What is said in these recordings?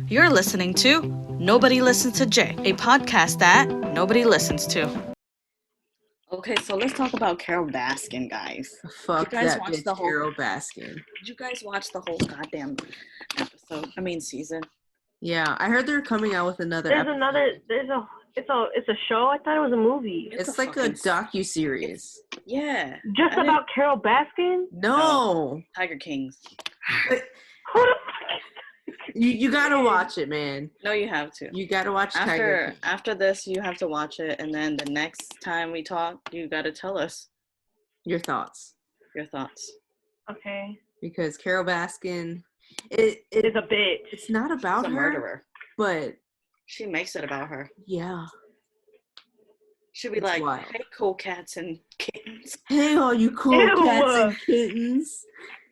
You're listening to Nobody Listens to Jay, a podcast that nobody listens to. Okay, so let's talk about Carol Baskin, guys. Fuck Did you guys that watch bitch, the whole? Carol Baskin. Did you guys watch the whole goddamn episode? I mean, season. Yeah, I heard they're coming out with another There's episode. another. It's a show. I thought it was a movie. It's like a docu-series. Yeah. Just about Carol Baskin? No. Tiger Kings. But Who the you gotta watch it, man. No, you have to. You gotta watch Tiger King. After this, you have to watch it, and then the next time we talk, you gotta tell us Your thoughts. your thoughts. Okay. Because Carol Baskin, it It's a bitch. it's not about She's a her, murderer. but She makes it about her. yeah. She'll be It's like, wild. "Hey, cool cats and kittens." Hey, all you cool Ew. cats and kittens.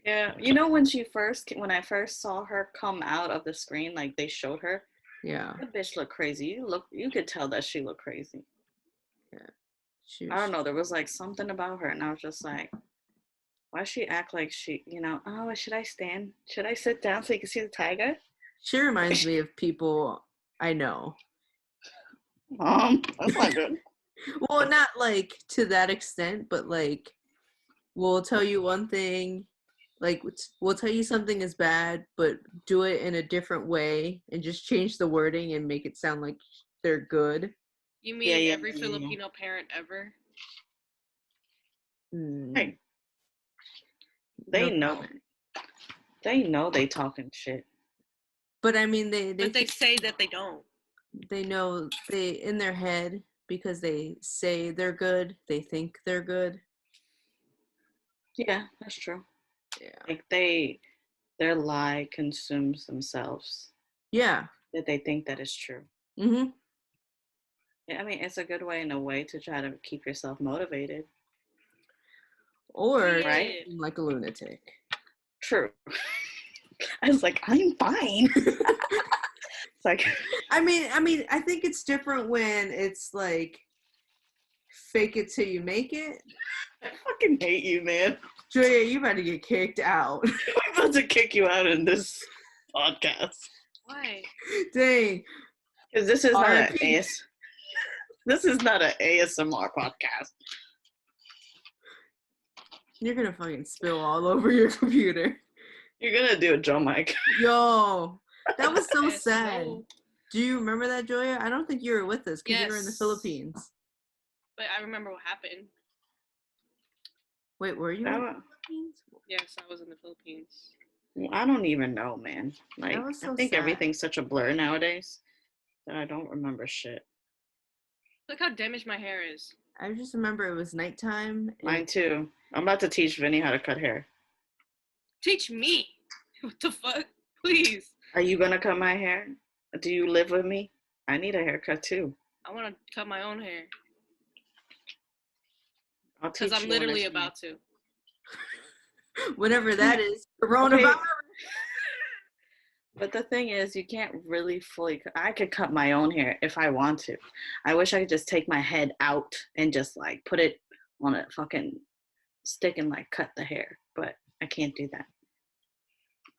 Yeah, you know when when I first saw her come out of the screen, like they showed her, Yeah. that bitch looked crazy. You could tell that she looked crazy. She I don't know, there was like something about her, and I was just like, why she act like she, oh, should I stand? Should I sit down so you can see the tiger? She reminds me of people I know. That's not good. Well, not like to that extent, but like we'll tell you one thing, like we'll tell you something is bad, but do it in a different way and just change the wording and make it sound like they're good. You mean Yeah, every Filipino parent ever? Hey, they No know. comment. They know they talking shit. But I mean, But they say that they don't. they know they in their head because they say they're good. They think they're good. Yeah, that's true. Yeah. Like their lie consumes themselves. Yeah. That they think that is true. Mhm. Yeah, I mean, it's a good way in a way to try to keep yourself motivated. Or Right? like a lunatic. True. I was like, I'm fine. It's like, I mean, I think it's different when it's like fake it till you make it. I fucking hate you, man. Julia, you about to get kicked out. I'm about to kick you out in this podcast. Why? Dang. Because this is not an R.I.P. This is not an ASMR podcast. You're gonna fucking spill all over your computer. You're gonna do a Joe Mike. Yo, that was so Yes, sad. no. Do you remember that, Julia? I don't think you were with us because you were in the Yes. Philippines. But I remember what happened. Wait, were you in the Philippines? Yes, I was in the Philippines. I don't even know, man. Like, That was so I think sad. everything's such a blur nowadays that I don't remember shit. Look how damaged my hair is. I just remember it was nighttime. and- Mine too. I'm about to teach Vinny how to cut hair. Teach me. What the fuck? Please. Are you gonna cut my hair? Do you live with me? I need a haircut too. I want to cut my own hair. I'll teach Because I'm you when literally it's me. about to. Whatever that is. Coronavirus. Okay. But the thing is, you can't really fully. I could cut my own hair if I want to. I wish I could just take my head out and just like put it on a fucking stick and like cut the hair. But I can't do that.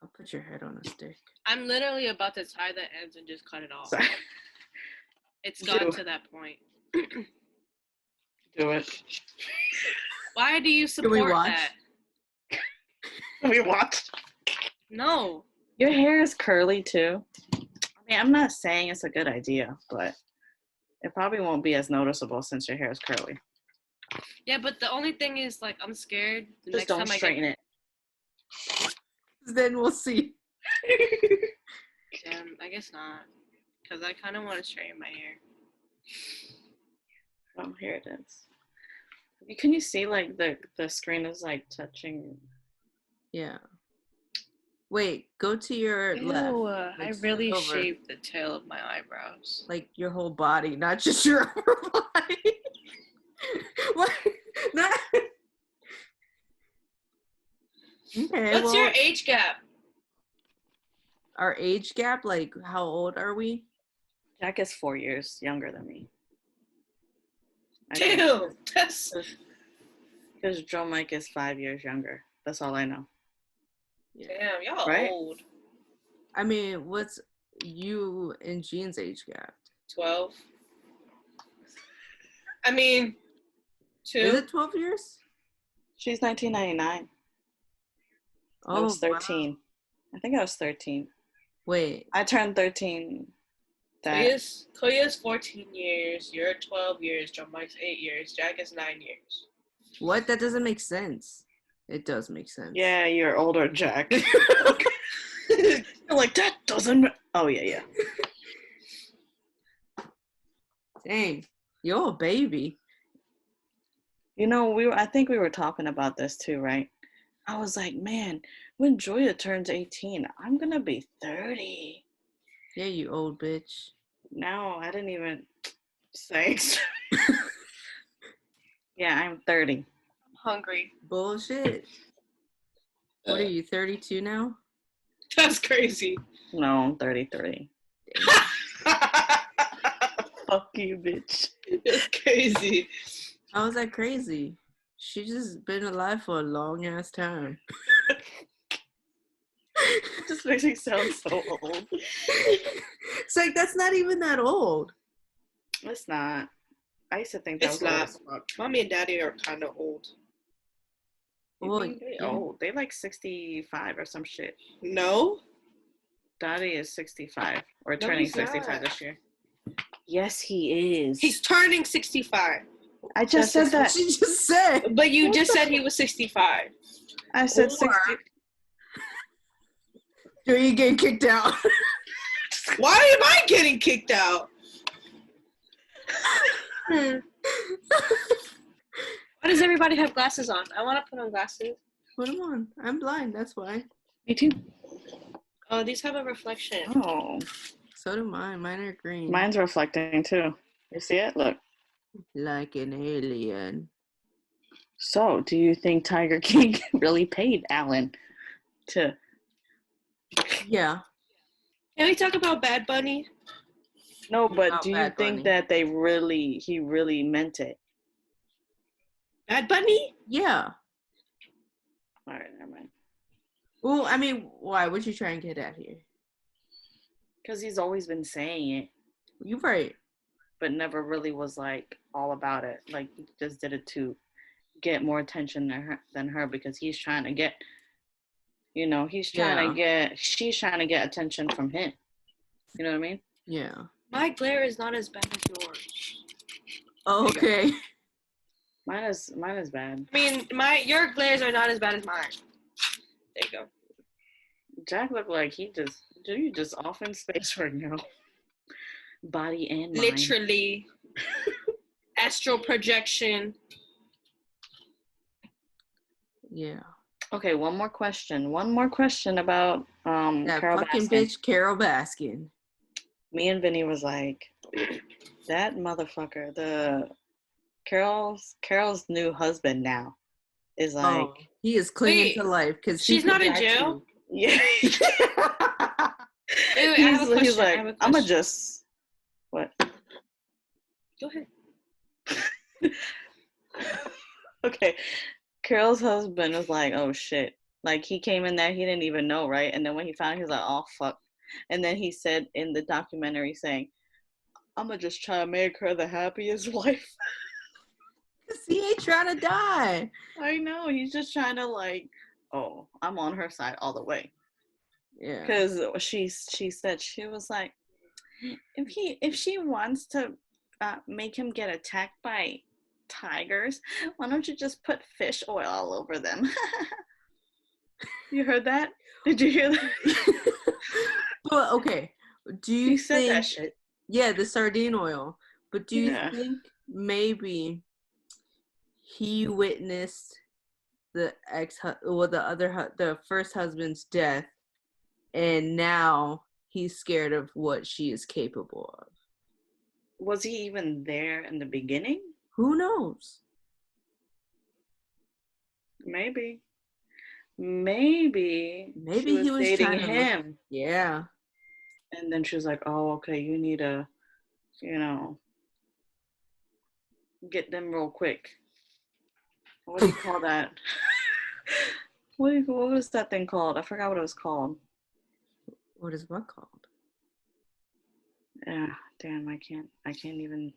I'll put your head on a stick. I'm literally about to tie the ends and just cut it off. So, It's gotten Do- to that point. do it. Why do you Can we support watch? that? We watched. No. Your hair is curly too. I mean, I'm not saying it's a good idea, but it probably won't be as noticeable since your hair is curly. Yeah, but the only thing is, like, I'm scared. The Just next don't time straighten it. Then we'll see. Damn, I guess not. Because I kind of want to straighten my hair. Oh, here it is. Can you see like the screen is like touching? Yeah. Wait, go to your left. Ew, Like, I scoot really over. shaved the tail of my eyebrows. Like your whole body, not just your upper body. What? Not. Okay. What's well, your age gap? our age gap? Like, how old are we? Jack is 4 years younger than me. Damn, that's Because Joe Mike is 5 years younger. That's all I know. Yeah. damn. Y'all Right? old. I mean, what's you and Jean's age gap? 12. I mean, 2. Is it 12 years? She's 1999. I Oh, was wow. 13. I think I was 13. Wait. I turned 13. Koya's 14 years. You're 12 years. John Mike's 8 years. Jack is 9 years. What? That doesn't make sense. It does make sense. Yeah, you're older, Jack. You're like, that doesn't. Oh, yeah. Dang. You're a baby. You know, I think we were talking about this too, right? I was like, man, when Julia turns 18, I'm gonna be 30. Yeah, you old bitch. No, I didn't even say. Yeah, I'm 30. I'm hungry. Bullshit. What are you, 32 now? That's crazy. No, I'm 33. Fuck you, bitch. It's crazy. How is that crazy? She just been alive for a long ass time. It just makes me sound so old. It's like, that's not even that old. It's not. I used to think that It's was old not. as fuck. Mommy and Daddy are kind of old. You Well, think they yeah. old? They like 65 or some shit. No? Daddy is 65 or No, turning he's 65 not. this year. Yes, he is. He's turning 65. I just said that. She just said. But you just said he was 65. I said Or- 60. Or you get kicked out. Why am I getting kicked out? Why does everybody have glasses on? I want to put on glasses. Put them on. I'm blind, that's why. Me too. Oh, these have a reflection. Oh, So do mine. Mine are green. mine's reflecting too. You see it? Look. Like an alien. So, do you think Tiger King really paid Alan to? Yeah. Can we talk about Bad Bunny? No, but About do you Bad think Bunny. that he really meant it? Bad Bunny? Yeah. All right, never mind. Well, I mean, why? What you trying to get at here? Because he's always been saying it, You're right. but never really was like all about it. Like he just did it to get more attention than her because he's trying to get, she's trying to get attention from him. You know what I mean? Yeah. My glare is not as bad as yours. Oh, okay. Mine is bad. I mean, your glares are not as bad as mine. There you go. Jack looked like you just off in space right now. Body and mind. Literally. Astral projection. Yeah. Okay, one more question about That Carol fucking Baskin. bitch, Carol Baskin. Me and Vinny was like, that motherfucker, the Carol's new husband now is like, he is clinging to Wait, life because she's not in jail? yeah. Wait, I have a question. He's like, I have a I'm gonna question. just what? Go ahead. Okay, Carol's husband was like, oh shit. Like he came in there, he didn't even know, right? And then when he found out, he was like, oh fuck. And then he said in the documentary saying, I'm gonna just try to make her the happiest wife. He ain't trying to die. I know, he's just trying to like, oh, I'm on her side all the way. Yeah. Because she said, she was like, if she wants to make him get attacked by tigers, why don't you just put fish oil all over them? You heard that? Did you hear that? But okay, do you He said think? that shit. Yeah, the sardine oil. But do you Yeah. think maybe he witnessed the the first husband's death, and now he's scared of what she is capable of? Was he even there in the beginning? Who knows? Maybe Maybe she he was was dating trying to look. him. Yeah. And then she was like, oh, okay, you need to, get them real quick. What do you call that? What was that thing called? I forgot what it was called. What is what called? Yeah, damn, I can't even.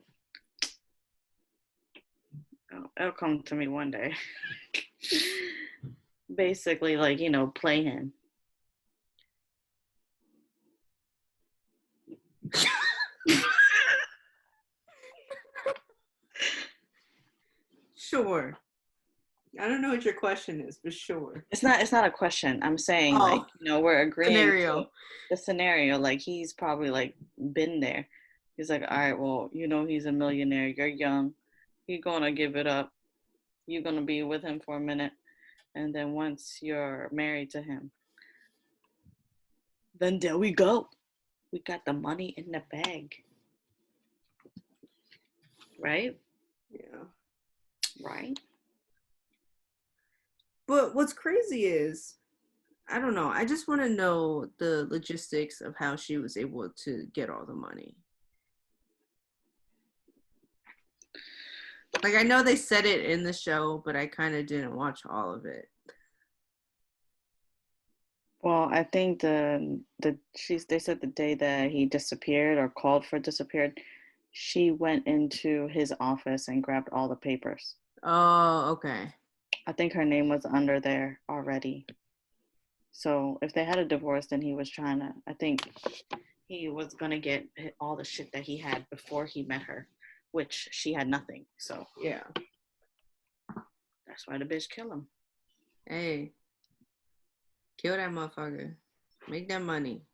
It'll come to me one day. Basically, like, play him. Sure. I don't know what your question is, but sure. It's not a question. I'm saying, Oh, like, we're agreeing to scenario. the scenario. Like, he's probably like been there. He's like, all right, well, he's a millionaire. You're young. You're gonna give it up. You're gonna be with him for a minute, and then once you're married to him, then there we go. We got the money in the bag, right? Yeah. Right. But what's crazy is, I don't know. I just want to know the logistics of how she was able to get all the money. Like, I know they said it in the show, but I kind of didn't watch all of it. Well, I think they said the day that he disappeared or called for disappeared, she went into his office and grabbed all the papers. Oh, okay. I think her name was under there already. So if they had a divorce, then I think he was gonna get all the shit that he had before he met her, which she had nothing. So Yeah. that's why the bitch killed him. Hey, kill that motherfucker. Make that money.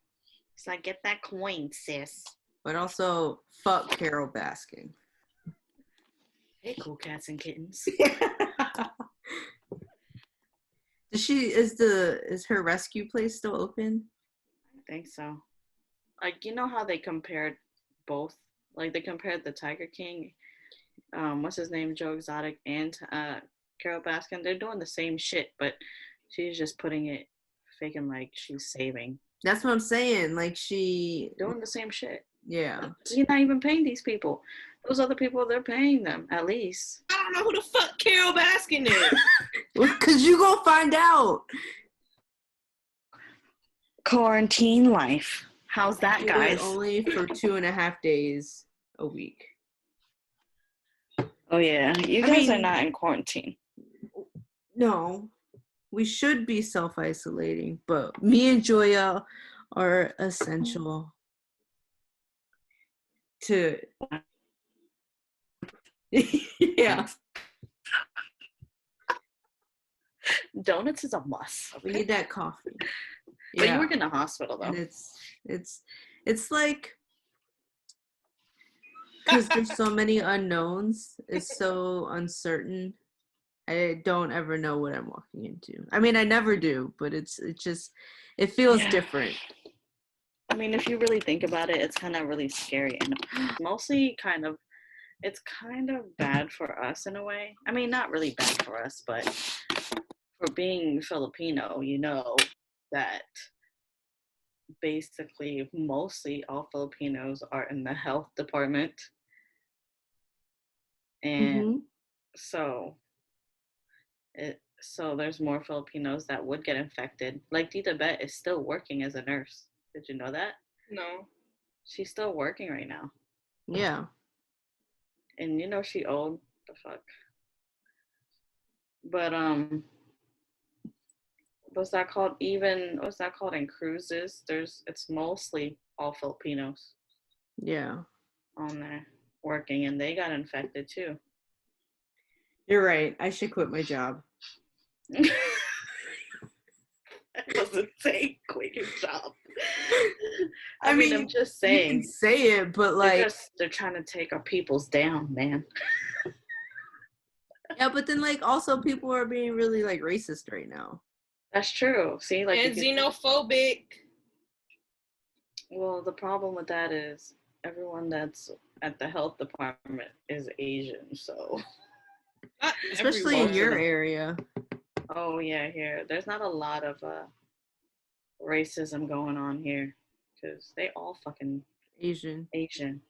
It's like, get that coin, sis. But also, fuck Carol Baskin. Hey, cool cats and kittens. Is her rescue place still open? I think so. Like, how they compared both? Like, they compared the Tiger King, what's his name, Joe Exotic, and Carol Baskin. They're doing the same shit, but she's just putting it, faking like she's saving. That's what I'm saying. Like, she Doing the same shit. Yeah. You're not even paying these people. Those other people, they're paying them, at least. I don't know who the fuck Carol Baskin is. Because you gonna find out. Quarantine life. How's that, Do guys? it only for 2.5 days a week. Oh, yeah. You guys are not in quarantine. No. We should be self-isolating, but me and Joya are essential to yeah. Donuts is a must. Okay? We need that coffee. But you work in a hospital, though. And it's like, because there's so many unknowns, it's so uncertain. I don't ever know what I'm walking into. I mean, I never do, but it feels different. I mean, if you really think about it, it's kind of really scary, and mostly it's kind of bad for us in a way. I mean, not really bad for us, but for being Filipino, that basically mostly all Filipinos are in the health department. And so there's more Filipinos that would get infected. Like Tita Bet is still working as a nurse. Did you know that? No. She's still working right now. Yeah. And she old. The fuck. But what's that called in cruises? It's mostly all Filipinos. Yeah. On there working, and they got infected too. You're right. I should quit my job. I wasn't saying quit your job. I mean, I'm just saying. You can say it, but like they're trying to take our peoples down, man. Yeah, but then like also people are being really like racist right now. That's true. See, like, and xenophobic. Well, the problem with that is everyone that's at the health department is Asian, so especially in your area. Oh yeah, here. There's not a lot of racism going on here because they all fucking Asian.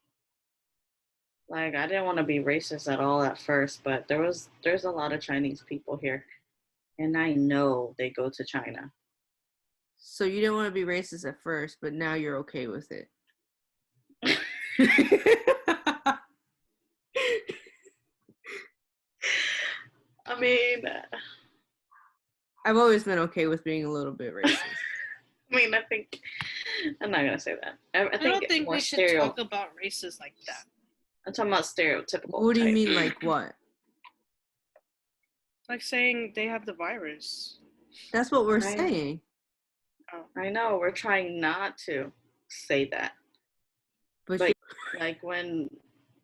Like, I didn't want to be racist at all at first, but there's a lot of Chinese people here, and I know they go to China. So you didn't want to be racist at first, but now you're okay with it. I mean, I've always been okay with being a little bit racist. I think I'm not gonna say that. I I think don't think more we should talk about races like that. I'm talking about stereotypical. What do you type. mean, like what? Like saying they have the virus. That's what we're Right. saying. I know we're trying not to say that, But but like when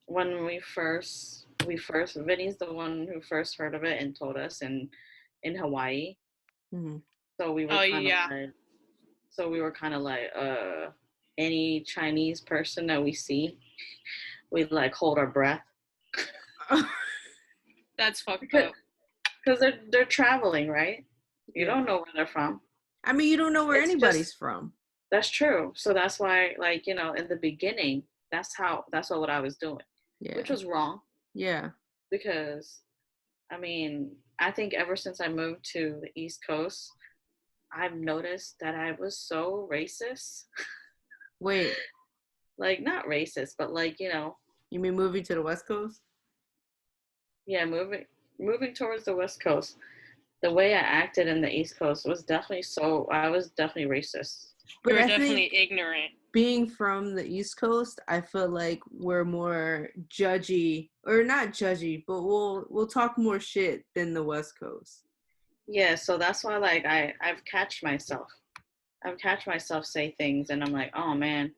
we first Vinny's the one who first heard of it and told us in Hawaii. mm-hmm. So we were kind of like any Chinese person that we see, we like hold our breath. That's fucked up. Because they're traveling, right? You don't know where they're from. I mean, you don't know where anybody's from. That's true. So that's why, like, in the beginning, that's what I was doing, which was wrong. Yeah. Because, I think ever since I moved to the East Coast, I've noticed that I was so racist. Wait. Like, not racist, but like, You mean moving to the West Coast? Yeah, moving towards the West Coast. The way I acted in the East Coast was I was definitely racist. But you're definitely ignorant. Being from the East Coast, I feel like we're more judgy, or not judgy, but we'll talk more shit than the West Coast. Yeah, so that's why like I've catched myself say things and I'm like, oh man,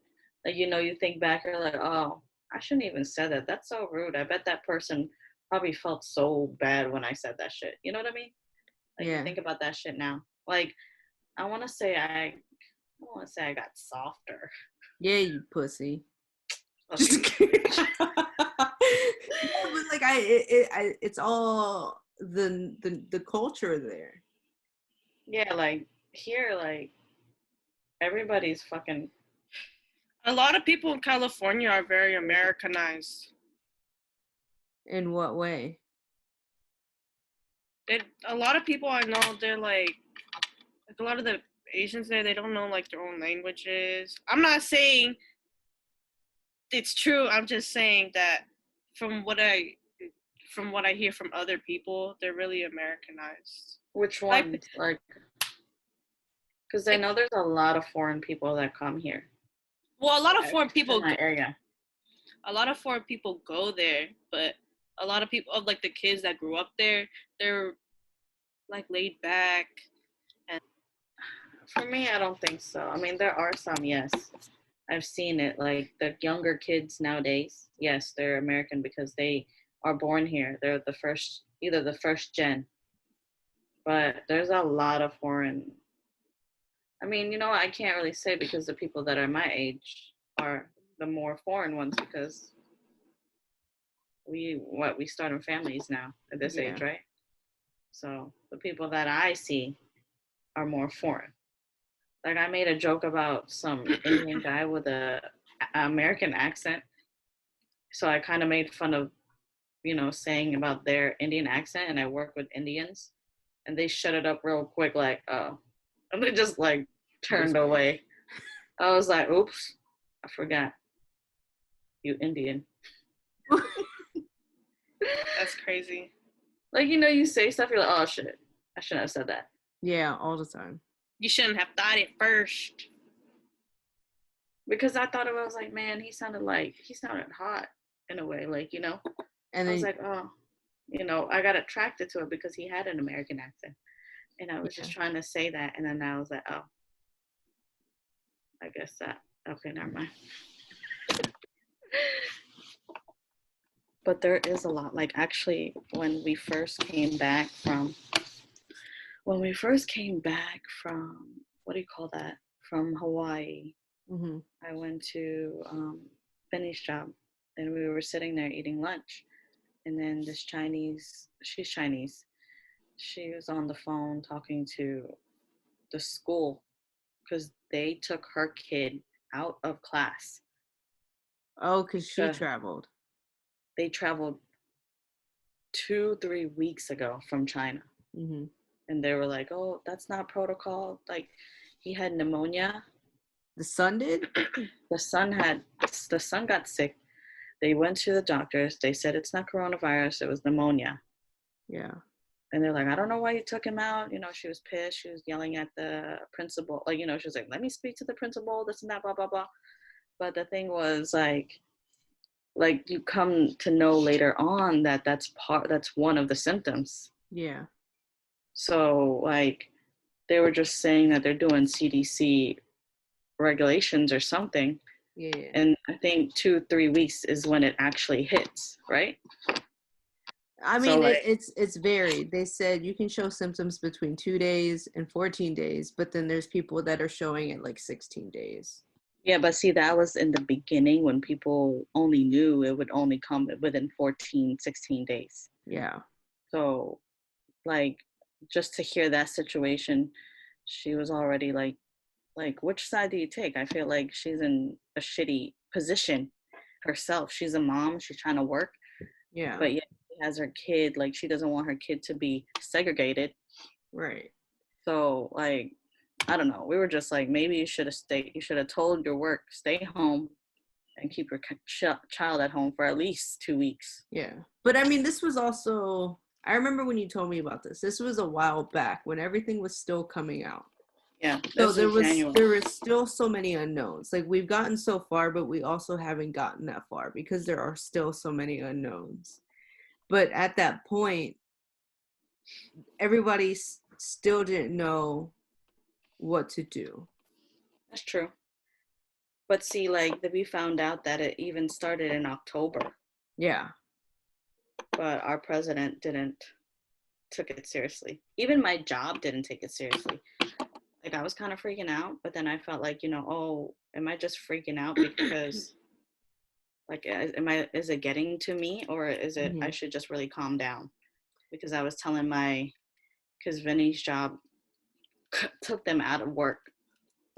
like you think back, you're like, oh, I shouldn't even said that. That's so rude. I bet that person probably felt so bad when I said that shit. You know what I mean? Like you think about that shit now. Like I want to say I got softer. Yeah, you pussy. Just kidding. No, but like it's all the culture there. Yeah, like here, like everybody's fucking. A lot of people in California are very Americanized. In what way? A lot of people I know, they're like a lot of the Asians there, they don't know like their own languages. I'm not saying it's true. I'm just saying that from what I hear from other people, they're really Americanized. Which ones? Like, because I know there's a lot of foreign people that come here. Well, a lot of foreign people in my area. A lot of foreign people go there, but a lot of people, like the kids that grew up there, they're like laid back. And for me, I don't think so. I mean, there are some, yes. I've seen it. Like the younger kids nowadays, yes, they're American because they are born here. They're either the first gen. But there's a lot of foreign. I mean, I can't really say because the people that are my age are the more foreign ones because we start in families now at this age, right? So the people that I see are more foreign. Like I made a joke about some Indian guy with a American accent. So I kind of made fun of, saying about their Indian accent, and I work with Indians, and they shut it up real quick, like, oh, and they just like turned away. I was like, oops, I forgot. You Indian. That's crazy. Like, you say stuff, you're like, oh shit, I shouldn't have said that. Yeah, all the time. You shouldn't have thought it first. Because I thought it was like, man, he sounded hot in a way, like, And I was like, oh, I got attracted to it because he had an American accent. And I was just trying to say that. And then I was like, oh, I guess that. Okay, never mind. But there is a lot. Like, actually, when we first came back from, what do you call that? From Hawaii, I went to Benny's job, and we were sitting there eating lunch. And then this she's Chinese. She was on the phone talking to the school because they took her kid out of class. Oh, because she traveled. They traveled 2-3 weeks ago from China. And they were like, oh, that's not protocol. Like, he had pneumonia. The son did? The son got sick. They went to the doctors. They said it's not coronavirus. It was pneumonia. Yeah. And they're like, I don't know why you took him out. She was pissed. She was yelling at the principal. Like, she was like, let me speak to the principal, this and that, blah, blah, blah. But the thing was, like you come to know later on that that's one of the symptoms. Yeah. So, like, they were just saying that they're doing CDC regulations or something. Yeah. And I think 2-3 weeks is when it actually hits, right? I So, mean, like, it's varied. They said you can show symptoms between 2 days and 14 days, but then there's people that are showing it like 16 days. yeah, but see, that was in the beginning when people only knew it would only come within 14, 16 days. Yeah. So, like, just to hear that situation, she was already like, which side do you take? I feel like she's in a shitty position herself. She's a mom. She's trying to work. Yeah. But yet she has her kid. Like, she doesn't want her kid to be segregated. Right. So, like, I don't know. We were just like, maybe you should have stayed. You should have told your work, stay home and keep your child at home for at least 2 weeks. Yeah. But I mean, this was also, I remember when you told me about this. This was a while back when everything was still coming out. Yeah. So there was still so many unknowns. Like, we've gotten so far, but we also haven't gotten that far because there are still so many unknowns. But at that point, everybody still didn't know what to do. That's true. But see, like, we found out that it even started in October. Yeah. But our president took it seriously. Even my job didn't take it seriously. Like, I was kind of freaking out, but then I felt like, oh, am I just freaking out because, like, is it getting to me, or is it, I should just really calm down? Because I was telling because Vinny's job took them out of work,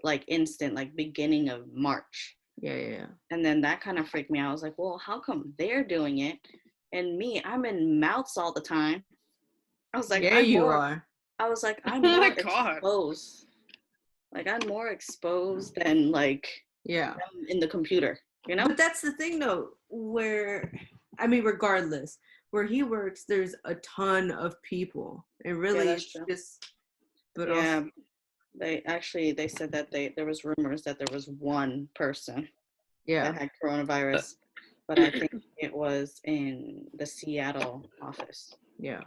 like, instant, like, beginning of March. Yeah. And then that kind of freaked me out. I was like, well, how come they're doing it? And me, I'm in mouths all the time. I was like, yeah, you are. I was like, I'm Oh more my God. exposed. Like, I'm more exposed than, like, Yeah. in the computer, But that's the thing, though, where, I mean, regardless, where he works, there's a ton of people. And really, that's it's true. just, but yeah, also, they said that there was rumors that there was one person yeah. that had coronavirus, but I think it was in the Seattle office. Yeah.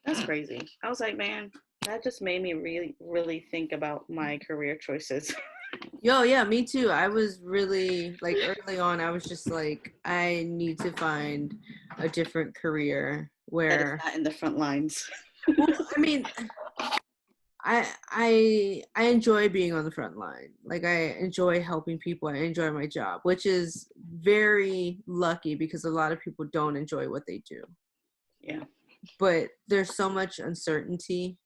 That's crazy. I was like, man, that just made me really, really think about my career choices. Yo, yeah, me too. I was really, like, early on, I was just like, I need to find a different career That where, is not in the front lines. well, I mean, I enjoy being on the front line. Like, I enjoy helping people. I enjoy my job, which is very lucky because a lot of people don't enjoy what they do. Yeah. But there's so much uncertainty,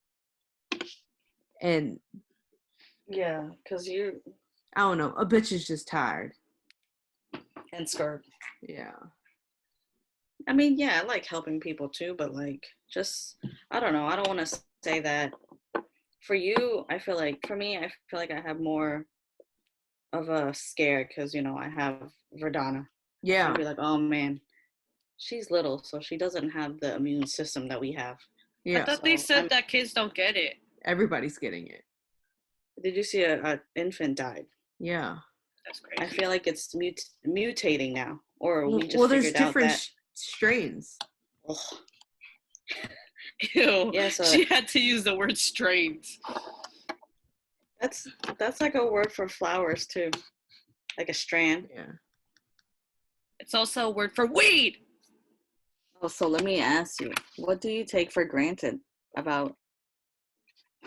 and yeah, because you I don't know, a bitch is just tired. and scared. Yeah. I mean, yeah, I like helping people too, but, like, just, I don't know. I don't want to say that for you. I feel like, for me, I feel like I have more of a scare because, I have Verdana. Yeah. I'd be like, oh man, she's little, so she doesn't have the immune system that we have. Yeah. I thought they said that kids don't get it. Everybody's getting it. Did you see a infant died? Yeah. That's crazy. I feel like it's mutating now, or we just well, there's figured out different that. strains. Ugh. Ew. Yeah, so she had to use the word strains. That's like a word for flowers too, like a strand. Yeah. It's also a word for weed. Oh, so let me ask you, what do you take for granted about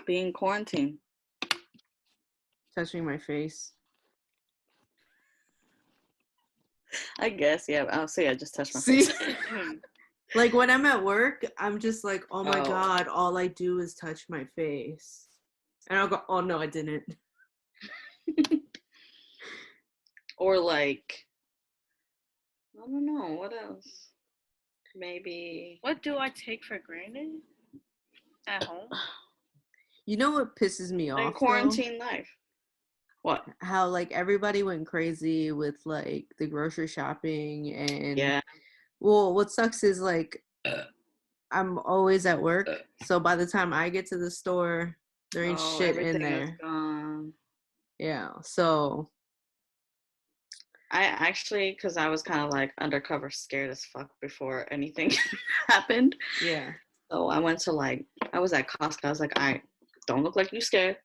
being quarantined? Touching my face. I guess, yeah. I'll say I just touched my See? face. Like, when I'm at work, I'm just like, oh my Oh. God, all I do is touch my face. And I'll go, oh no, I didn't. Or, like, I don't know, what else? Maybe. What do I take for granted at home? You know what pisses me off? Like quarantine life. What? How like everybody went crazy with like the grocery shopping and Yeah. well, what sucks is like I'm always at work, so by the time I get to the store, there ain't Oh, shit in everything is there. gone. Yeah, so I actually, because I was kind of like undercover scared as fuck before anything happened. yeah. So I went to like, I was at Costco. I was like, I don't look like you scared.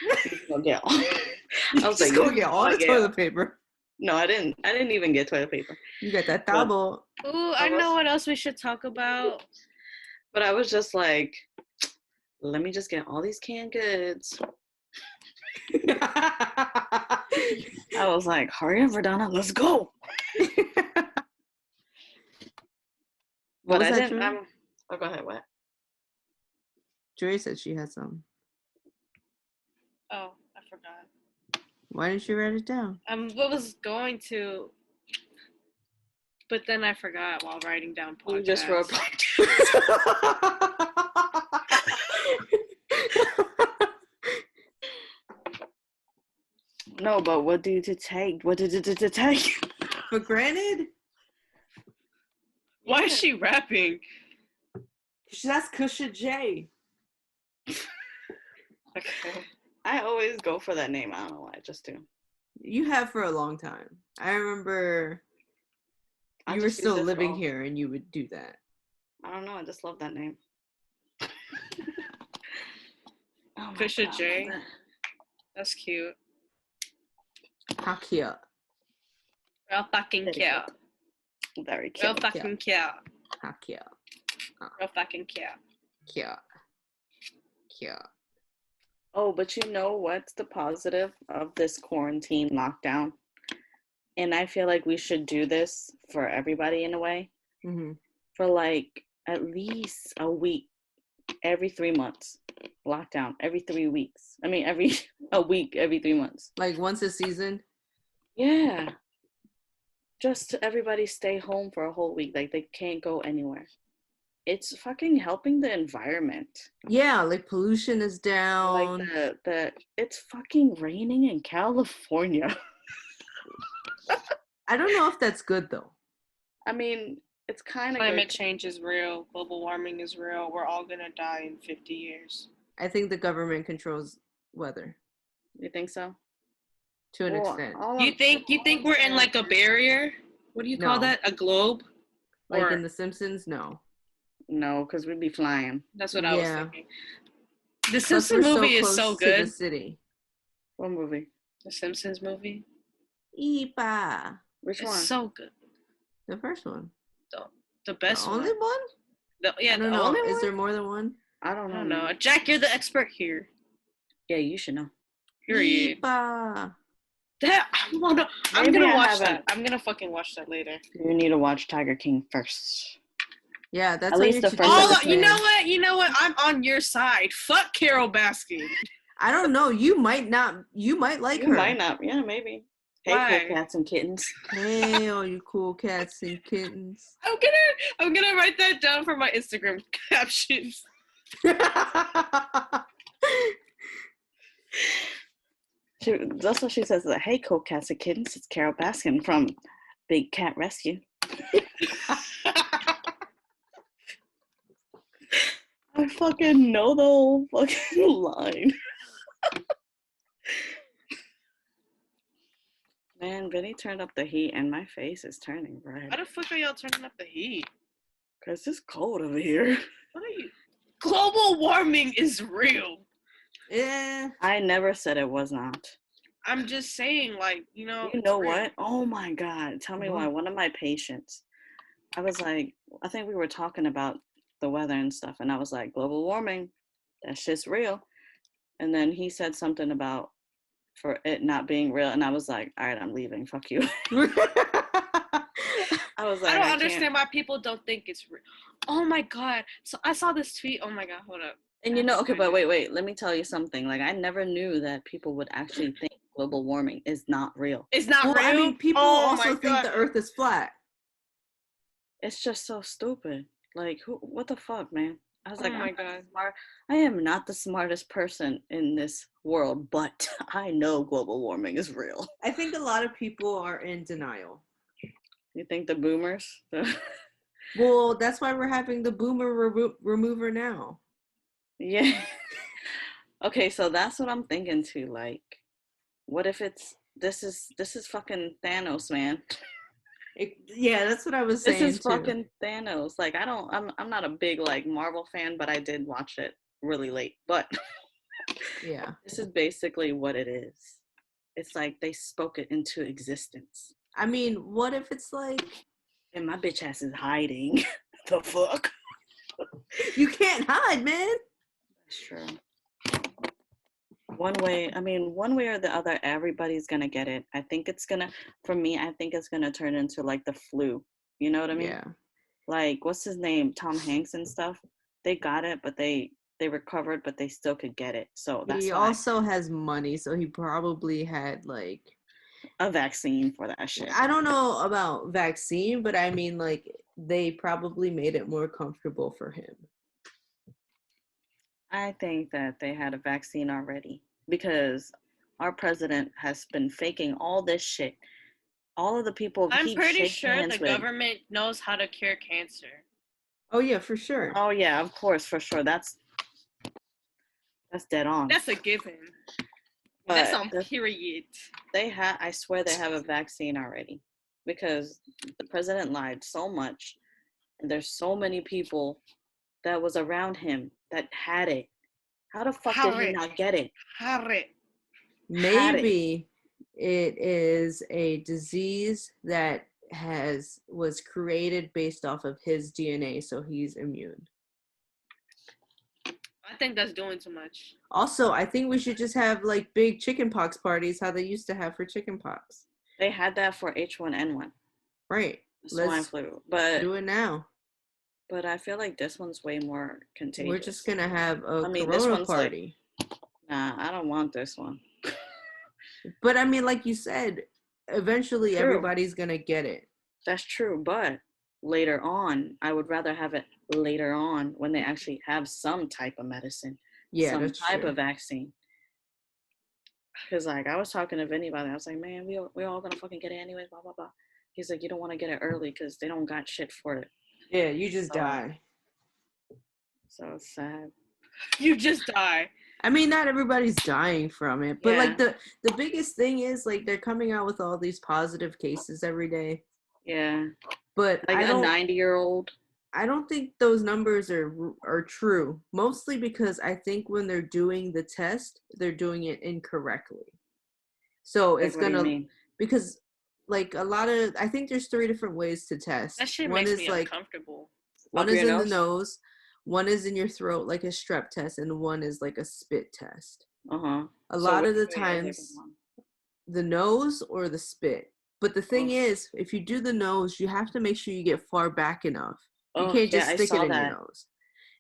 You just gonna get all. I was Just like, go you get all the toilet paper. No, I didn't. I didn't even get toilet paper. You got that But, tabo. Ooh, I know what else we should talk about. but I was just like, let me just get all these canned goods. I was like, hurry up, Verdana, let's go. What But was I that, didn't. Joy? Oh, go ahead. What? Joy said she had some. Oh, I forgot. Why didn't you write it down? What was going to, but then I forgot while writing down podcasts. You just wrote. No, but what did it take? What did it take? For granted? Why is she rapping? That's Kusha J. Okay. I always go for that name. I don't know why. I just do. You have for a long time. I remember I you were just use still it for living all- here and you would do that. I don't know. I just love that name. Oh my Fisher God, J. man. That's cute. How cute. Real fucking Very cute. Very Real cute. fucking cute. How cute. Real fucking cute. Cute. Cute. Oh, but you know what's the positive of this quarantine lockdown? And I feel like we should do this for everybody in a way. Mm-hmm. For like at least a week, every 3 months. Lockdown every 3 weeks. I mean, a week, every 3 months. Like once a season? Yeah. Just everybody stay home for a whole week. Like they can't go anywhere. It's fucking helping the environment. Yeah, like pollution is down. Like it's fucking raining in California. I don't know if that's good though. I mean, it's kind of Climate good. change is real. Global warming is real. We're all gonna die in 50 years. I think the government controls weather You think so? to an extent. You think we're in like a barrier? What do you call No. that? A globe? Like Or in The Simpsons? No. No, because we'd be flying. that's what I was Yeah. thinking. The Plus, Simpsons we're movie is close so to good. the city. What movie? The Simpsons movie. Eepa. Which It's one? so good. The first one. The best The only one? Yeah, I don't the know. only Is one? there more than one? I I don't know. don't know. Jack, you're the expert here. Yeah, you should know. Period. Eepa. I'm Maybe gonna I watch haven't. that. I'm gonna fucking watch that later. You need to watch Tiger King first. Yeah, that's At how least you the should first do it, episode. You know man. what? You know what? I'm on your side. Fuck Carol Baskin. I don't know. You might not. You might like You her. might not. Yeah, maybe. Hey, Why? cool cats and kittens. Hey, all you cool cats and kittens. I'm gonna write that down for my Instagram captions. That's what she says. Like, hey, cool cats and kittens. It's Carol Baskin from Big Cat Rescue. I fucking know the whole fucking line. Man, Vinny turned up the heat and my face is turning red. How the fuck are y'all turning up the heat? Cause it's cold over here. What are you? Global warming is real. Yeah. I never said it was not. I'm just saying, like, you know. You it's know real. what? Oh my God. Tell me why. What? One of my patients, I was like, I think we were talking about the weather and stuff. And I was like, global warming, that shit's real. And then he said something about for it not being real. And I was like, all right, I'm leaving. Fuck you. I was like, I don't can't. understand why people don't think it's real. Oh my God. So I saw this tweet. Oh my God. Hold up. And you know, okay, but wait. Let me tell you something. Like, I never knew that people would actually think global warming is not real. It's not Well, real. I mean, people Oh also my think God. the Earth is flat. It's just so stupid. Like, what the fuck, man? I was Oh like, my god. I am not the smartest person in this world, but I know global warming is real. I think a lot of people are in denial. You think the boomers? Well, that's why we're having the boomer remover now. Yeah. Okay, so that's what I'm thinking too. Like, what if this is fucking Thanos, man. Yeah, that's what I was This saying is too. fucking Thanos. Like, I'm not a big like Marvel fan, but I did watch it really late. But Yeah. this is basically what it is. It's like they spoke it into existence. I mean, what if it's like And my bitch ass is hiding. The fuck? you can't hide, man? That's true. One way or the other, everybody's gonna get it. I think it's gonna, for me, I think it's gonna turn into like the flu. You know what I mean? Yeah. Like, what's his name? Tom Hanks and stuff. They got it, but they recovered, but they still could get it. So that's He why also has money, so he probably had like a vaccine for that shit. I don't know about vaccine, but I mean like they probably made it more comfortable for him. I think that they had a vaccine already because our president has been faking all this shit. All of the people I'm he pretty shakes sure hands the with. government knows how to cure cancer. Oh yeah, for sure. Oh yeah, of course, for sure. That's dead on. That's a given. That's on period. I swear they have a vaccine already because the president lied so much, and there's so many people that was around him that had it. How the fuck did he not get it? Maybe it is a disease that was created based off of his DNA, so he's immune. I think that's doing too much. Also, I think we should just have like big chickenpox parties, how they used to have for chickenpox. They had that for H1N1. Right. Swine flu. But do it now. But I feel like this one's way more contagious. We're just gonna have a this corona one's party. Like, nah, I don't want this one. But I mean, like you said, eventually everybody's gonna get it. That's true, but later on, I would rather have it later on when they actually have some type of medicine, some type of vaccine. Because like I was talking to Vinny about it, I was like, man, we all gonna fucking get it anyways, blah blah blah. He's like, you don't want to get it early because they don't got shit for it. Yeah, you just die. So it's sad. You just die. I mean, not everybody's dying from it, but like the biggest thing is like they're coming out with all these positive cases every day. Yeah. But like a 90-year-old. I don't think those numbers are true. Mostly because I think when they're doing the test, they're doing it incorrectly. So it's gonna because like a lot of I think there's 3 different ways to test. That shit makes me uncomfortable. One is in the nose, one is in your throat like a strep test, and one is like a spit test. A lot of the times the nose or the spit. But the thing is, if you do the nose, you have to make sure you get far back enough. You can't just stick it in your nose.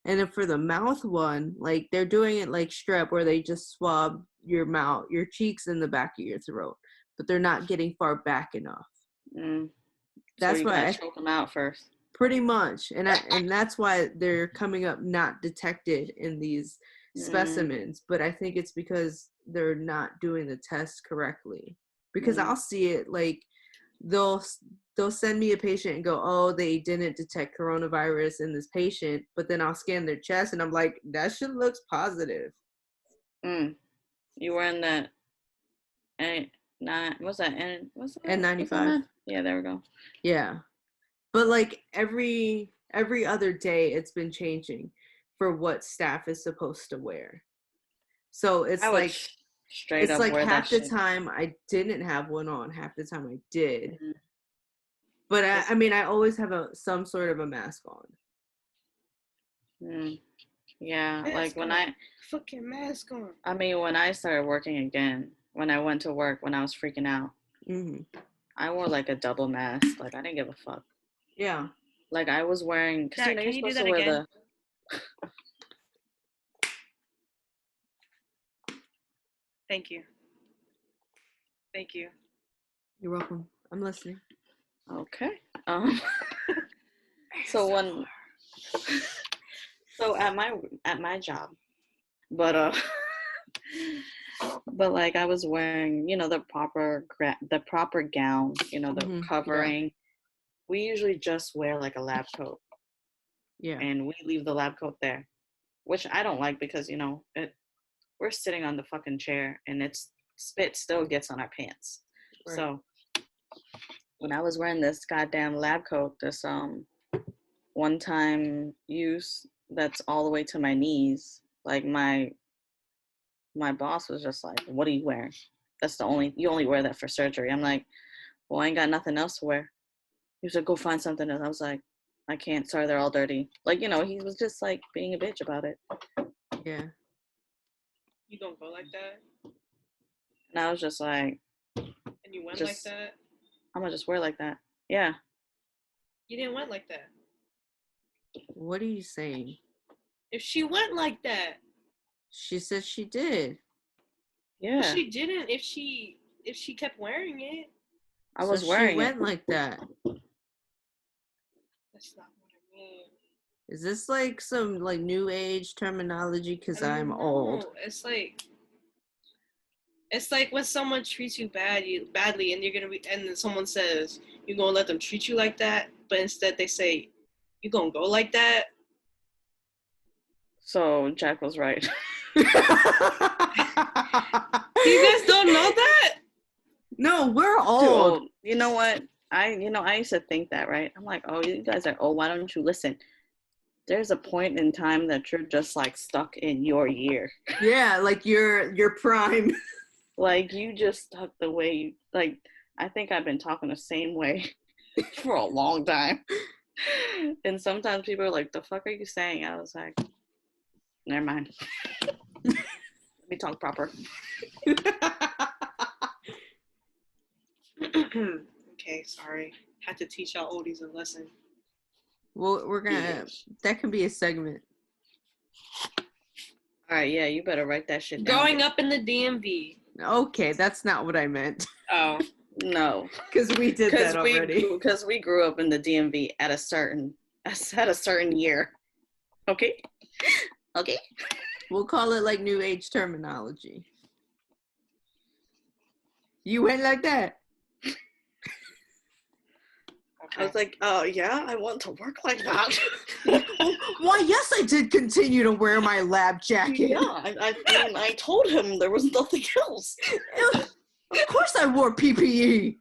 And then for the mouth one, like they're doing it like strep where they just swab your mouth, your cheeks and the back of your throat, but they're not getting far back enough. That's why I choke them out first. Pretty much. And that's why they're coming up not detected in these specimens. But I think it's because they're not doing the test correctly. Because I'll see it like they'll send me a patient and go, oh, they didn't detect coronavirus in this patient, but then I'll scan their chest and I'm like, that shit looks positive. You were in the N95. Yeah, there we go. Yeah, but like every other day, it's been changing for what staff is supposed to wear. So it's like straight up. It's like half the time I didn't have one on, half the time I did. But I mean, I always have some sort of a mask on. Yeah, mask like when fucking mask on. I mean, when I started working again, when I went to work, when I was freaking out, I wore like a double mask. Like I didn't give a fuck. Yeah. Like I was wearing. Dad, can you do that again? Thank you. Thank you. You're welcome. I'm listening. Okay. So So at my job, but but like I was wearing, the proper gown, the Yeah. covering. We usually just wear like a lab coat, Yeah. and we leave the lab coat there, which I don't like because we're sitting on the fucking chair, and it's spit still gets on our pants. Right. So when I was wearing this goddamn lab coat, this one time use that's all the way to my knees, like my boss was just like, "What are you wearing? You only wear that for surgery." I'm like, "Well, I ain't got nothing else to wear." He was like, "Go find something else." I was like, "I can't. Sorry, they're all dirty." Like, he was just like being a bitch about it. Yeah. You gonna go like that? And I was just like, And you went like that? I'm gonna just wear like that. Yeah. You didn't went like that. What are you saying? If she went like that. She said she did. Yeah. But she didn't if she kept wearing it. I was wearing she went it. like that. That's not what I mean. Is this like some like new age terminology? Because I'm old. It's like when someone treats you badly, and and then someone says you're gonna let them treat you like that, but instead they say you're gonna go like that. So Jack was right. You guys don't know that? No, we're Too old. old. You know what? I used to think that, right? I'm like, oh, you guys are old. Why don't you listen? There's a point in time that you're just like stuck in your year. Yeah, like your prime. Like you just stuck the way you like. I think I've been talking the same way for a long time. And sometimes people are like, "The fuck are you saying?" I was like, "Never mind. Let me talk proper." Okay, sorry. Had to teach y'all oldies a lesson. Well, we're gonna. That can be a segment. All right, yeah, you better write that shit down. Growing up in the DMV. Okay, that's not what I meant. Oh. No. Because we did that already. Because we grew up in the DMV at a certain year. Okay? Okay? We'll call it like new age terminology. You went like that. I was like, oh, yeah, I want to work like that. Why, yes, I did continue to wear my lab jacket. Yeah, I told him there was nothing else. Of course I wore PPE.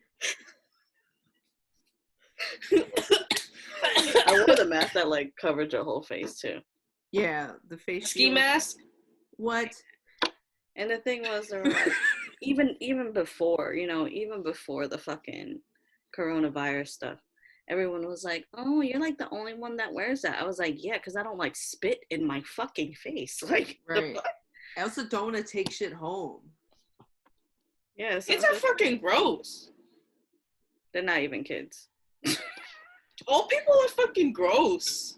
I wore the mask that, like, covered your whole face, too. Yeah, the face Ski shield. mask? What? And the thing was, there were like, even before, even before the fucking coronavirus stuff, everyone was like, "Oh, you're like the only one that wears that." I was like, "Yeah, because I don't like spit in my fucking face." Like, right. I also don't want to take shit home. Yeah, It's a fucking gross. They're not even kids. Old people are fucking gross.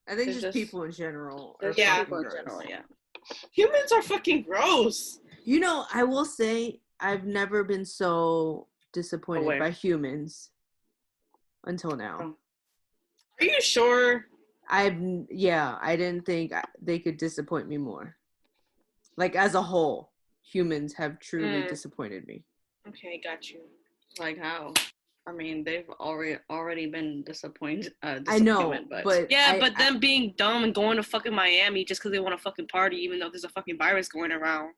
I think just people in general. Are Yeah. People in gross. general, yeah. Humans are fucking gross. You know, I will say I've never been so disappointed by humans until now. Oh. Are you sure? I didn't think they could disappoint me more. Like, as a whole, humans have truly disappointed me. Okay, got you. Like how? I mean, they've already been disappointed. I know, but but them being dumb and going to fucking Miami just because they want to fucking party, even though there's a fucking virus going around.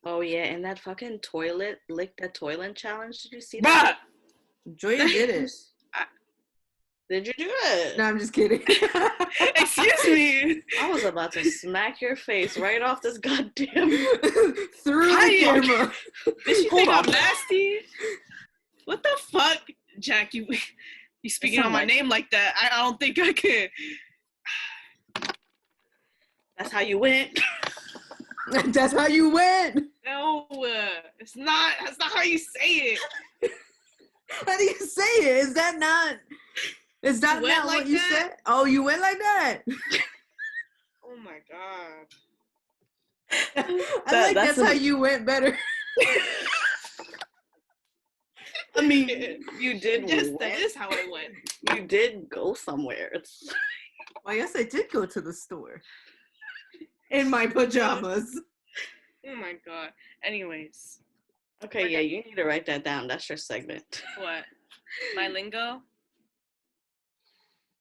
Oh yeah, and that fucking toilet lick the toilet challenge. Did you see that? Joya did it. Did you do it? No, I'm just kidding. Excuse me. I was about to smack your face right off this goddamn through the camera. Did she think I'm nasty? What the fuck, Jack? You speaking on my name like that? I don't think I can. That's how you went. That's how you went. No, it's not. That's not how you say it. How do you say it? Is that not? Is that not what you said? Oh, you went like that. Oh my god. I like that's how you went better. I mean, you did. That is how it went. You did go somewhere. Well, yes, I did go to the store in my pajamas. Oh my god. Anyways, Okay, yeah, you need to write that down. That's your segment. what? My lingo?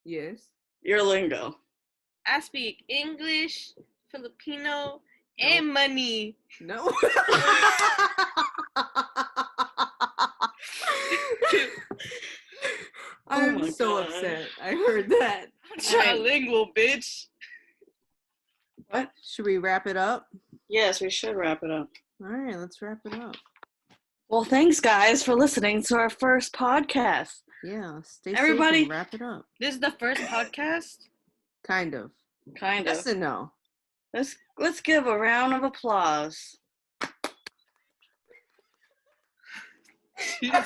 Yes. Your lingo. I speak English, Filipino, and money. No. I'm my so God. upset. I heard that. I'm trilingual, bitch. What? Should we wrap it up? Yes, we should wrap it up. All right, let's wrap it up. Well, thanks, guys, for listening to our first podcast. Yeah, stay Everybody- safe and wrap it up. This is the first podcast? Kind of. Kind of. Yes and no. Let's give a round of applause. Jesus.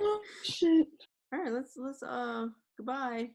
Oh, shit. All right, let's goodbye.